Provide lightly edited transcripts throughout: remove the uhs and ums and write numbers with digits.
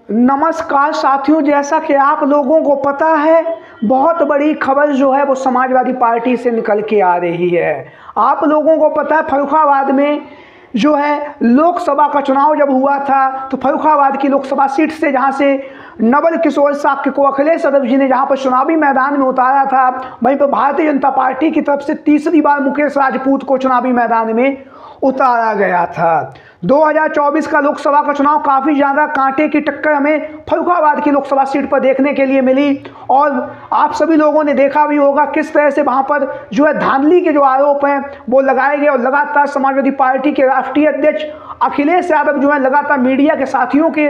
नमस्कार साथियों, जैसा कि आप लोगों को पता है, बहुत बड़ी खबर जो है वो समाजवादी पार्टी से निकल के आ रही है। आप लोगों को पता है फर्रुखाबाद में जो है लोकसभा का चुनाव जब हुआ था तो फर्रुखाबाद की लोकसभा सीट से जहां से नवल किशोर साक्य को अखिलेश यादव जी ने जहां पर चुनावी मैदान में उतारा था, वहीं पर भारतीय जनता पार्टी की तरफ से तीसरी बार मुकेश राजपूत को चुनावी मैदान में उतारा गया था। 2024 का लोकसभा का चुनाव काफ़ी ज़्यादा कांटे की टक्कर हमें फर्रुखाबाद की लोकसभा सीट पर देखने के लिए मिली और आप सभी लोगों ने देखा भी होगा किस तरह से वहाँ पर जो है धांधली के जो आरोप हैं वो लगाए गए और लगातार समाजवादी पार्टी के राष्ट्रीय अध्यक्ष अखिलेश यादव जो है लगातार मीडिया के साथियों के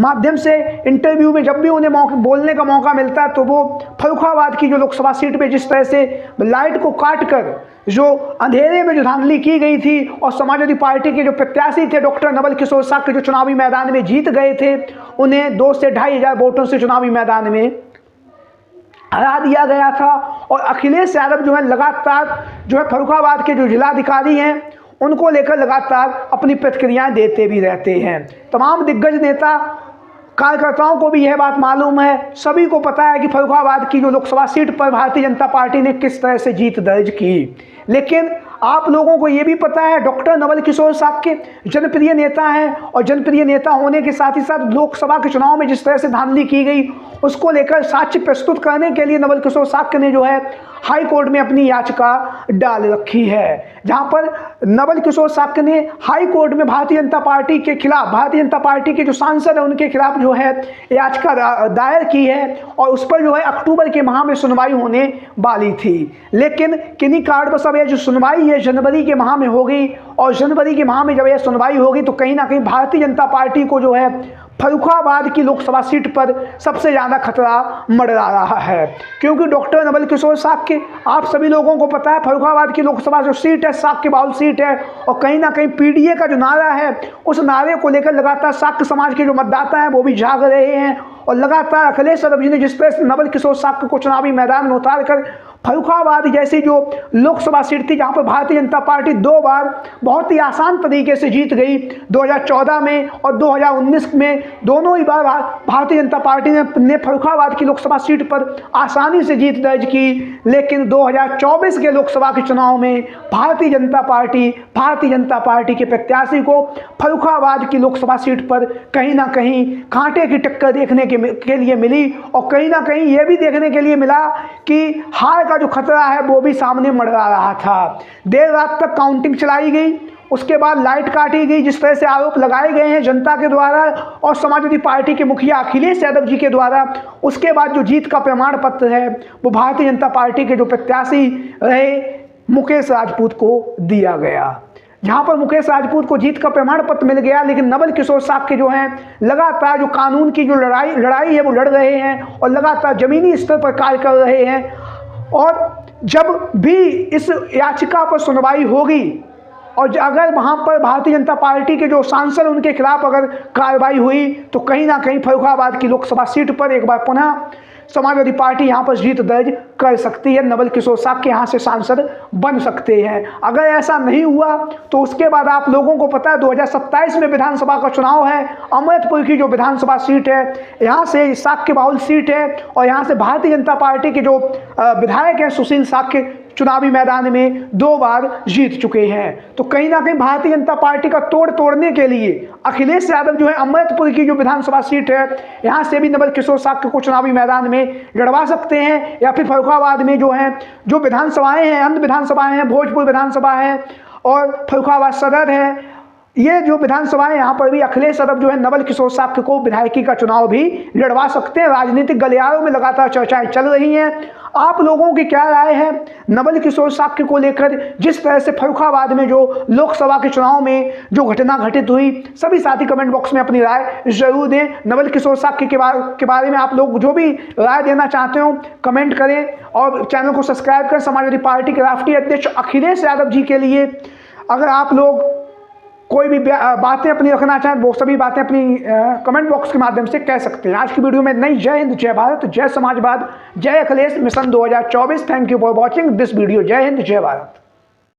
माध्यम से इंटरव्यू में जब भी उन्हें बोलने का मौका मिलता है तो वो फर्रुखाबाद की जो लोकसभा सीट पे जिस तरह से लाइट को काट कर जो अंधेरे में जो धांधली की गई थी और समाजवादी पार्टी के जो प्रत्याशी थे डॉक्टर नवल किशोर साक्य जो चुनावी मैदान में जीत गए थे, उन्हें 2 से 2,500 वोटों से चुनावी मैदान में हरा दिया गया था। और अखिलेश यादव जो है लगातार जो है फर्रुखाबाद के जो जिलाधिकारी हैं उनको लेकर लगातार अपनी प्रतिक्रियाएं देते भी रहते हैं। तमाम दिग्गज नेता कार्यकर्ताओं को भी यह बात मालूम है, सभी को पता है कि फर्रुखाबाद की जो लोकसभा सीट पर भारतीय जनता पार्टी ने किस तरह से जीत दर्ज की। लेकिन आप लोगों को ये भी पता है डॉक्टर नवल किशोर साक्य जनप्रिय नेता हैं और जनप्रिय नेता होने के साथ ही साथ लोकसभा के चुनाव में जिस तरह से धांधली की गई उसको लेकर साक्ष्य प्रस्तुत करने के लिए नवल किशोर साक्य ने जो है हाई कोर्ट में अपनी याचिका डाल रखी है, जहां पर नवल किशोर साक्य ने हाई कोर्ट में भारतीय जनता पार्टी के खिलाफ, भारतीय जनता पार्टी के जो सांसद है उनके खिलाफ जो है याचिका दायर की है और उस पर जो है अक्टूबर के माह में सुनवाई होने वाली थी। लेकिन किन्हीं कारणवश अब यह जो सुनवाई है जनवरी के माह में होगी और जनवरी के माह में जब यह सुनवाई होगी तो कहीं ना कहीं भारतीय जनता पार्टी को जो है फर्रुखाबाद की लोकसभा सीट पर सबसे ज़्यादा खतरा मंडरा रहा है, क्योंकि डॉक्टर नवल किशोर साक्य, आप सभी लोगों को पता है फर्रुखाबाद की लोकसभा जो सीट है साक्य बाहुल सीट है और कहीं ना कहीं पीडीए का जो नारा है उस नारे को लेकर लगातार साक्य समाज के जो मतदाता हैं वो भी जाग रहे हैं और लगातार अखिलेश यादव जी ने जिस तरह से नवल किशोर साक्य को चुनावी मैदान में उतार कर फर्रुखाबाद जैसी जो लोकसभा सीट थी जहां पर भारतीय जनता पार्टी 2 बार बहुत ही आसान तरीके से जीत गई, 2014 में और 2019 में दोनों ही बार भारतीय जनता पार्टी ने फर्रुखाबाद की लोकसभा सीट पर आसानी से जीत दर्ज की। लेकिन 2024 के लोकसभा के चुनाव में भारतीय जनता पार्टी के प्रत्याशी को फर्रुखाबाद की लोकसभा सीट पर कहीं ना कहीं कांटे की टक्कर देखने के लिए मिली और कहीं ना कहीं ये भी देखने के लिए मिला कि हार का जो खतरा है वो भी सामने मंडरा रहा था। देर रात तक काउंटिंग चलाई गई, उसके बाद लाइट काटी गई, जिस तरह से आरोप लगाए गए हैं जनता के द्वारा और समाजवादी पार्टी के मुखिया अखिलेश यादव जी के द्वारा। उसके बाद जो जीत का प्रमाण पत्र है वो भारतीय जनता पार्टी के जो प्रत्याशी रहे मुकेश राजपूत को दिया गया, जहां पर मुकेश राजपूत को जीत का प्रमाण पत्र मिल गया। लेकिन नवल किशोर साक्य जो हैं लगातार जो कानून की जो लड़ाई है वो लड़ रहे हैं और लगातार जमीनी स्तर पर कार्य कर रहे हैं। और जब भी इस याचिका पर सुनवाई होगी और अगर वहाँ पर भारतीय जनता पार्टी के जो सांसद उनके खिलाफ अगर कार्रवाई हुई तो कहीं ना कहीं फर्रुखाबाद की लोकसभा सीट पर एक बार पुनः समाजवादी पार्टी यहाँ पर जीत दर्ज कर सकती है, नवल किशोर साक्य यहाँ से सांसद बन सकते हैं। अगर ऐसा नहीं हुआ तो उसके बाद आप लोगों को पता है 2027 में विधानसभा का चुनाव है। अमृतपुर की जो विधानसभा सीट है यहाँ से साक्य बाहुल सीट है और यहाँ से भारतीय जनता पार्टी के जो विधायक हैं सुशील साक्य चुनावी मैदान में 2 बार जीत चुके हैं। तो कहीं ना कहीं भारतीय जनता पार्टी का तोड़ने के लिए अखिलेश यादव जो है अमृतपुर की जो विधानसभा सीट है यहाँ से भी नवल किशोर साक्य को चुनावी मैदान में लड़वा सकते हैं, या फिर फर्रुखाबाद में जो है जो विधानसभाएं हैं, अन्य विधानसभाएं हैं, भोजपुर विधानसभा है और फर्रुखाबाद सदर है, ये जो विधानसभाएं यहाँ पर भी अखिलेश यादव जो है नवल किशोर साक्य को विधायकी का चुनाव भी लड़वा सकते हैं। राजनीतिक गलियारों में लगातार चर्चाएं चल रही हैं। आप लोगों की क्या राय है नवल किशोर साक्य को लेकर? जिस तरह से फर्रुखाबाद में जो लोकसभा के चुनाव में जो घटना घटित हुई, सभी साथी कमेंट बॉक्स में अपनी राय जरूर दें। नवल किशोर साक्य के बारे में आप लोग जो भी राय देना चाहते हो कमेंट करें और चैनल को सब्सक्राइब करें। समाजवादी पार्टी के राष्ट्रीय अध्यक्ष अखिलेश यादव जी के लिए अगर आप लोग कोई भी बातें अपनी रखना चाहें वो सभी बातें अपनी कमेंट बॉक्स के माध्यम से कह सकते हैं। आज की वीडियो में नहीं। जय हिंद, जय भारत, जय समाजवाद, जय Akhilesh mission 2024। Thank you for watching this video. जय हिंद, जय भारत।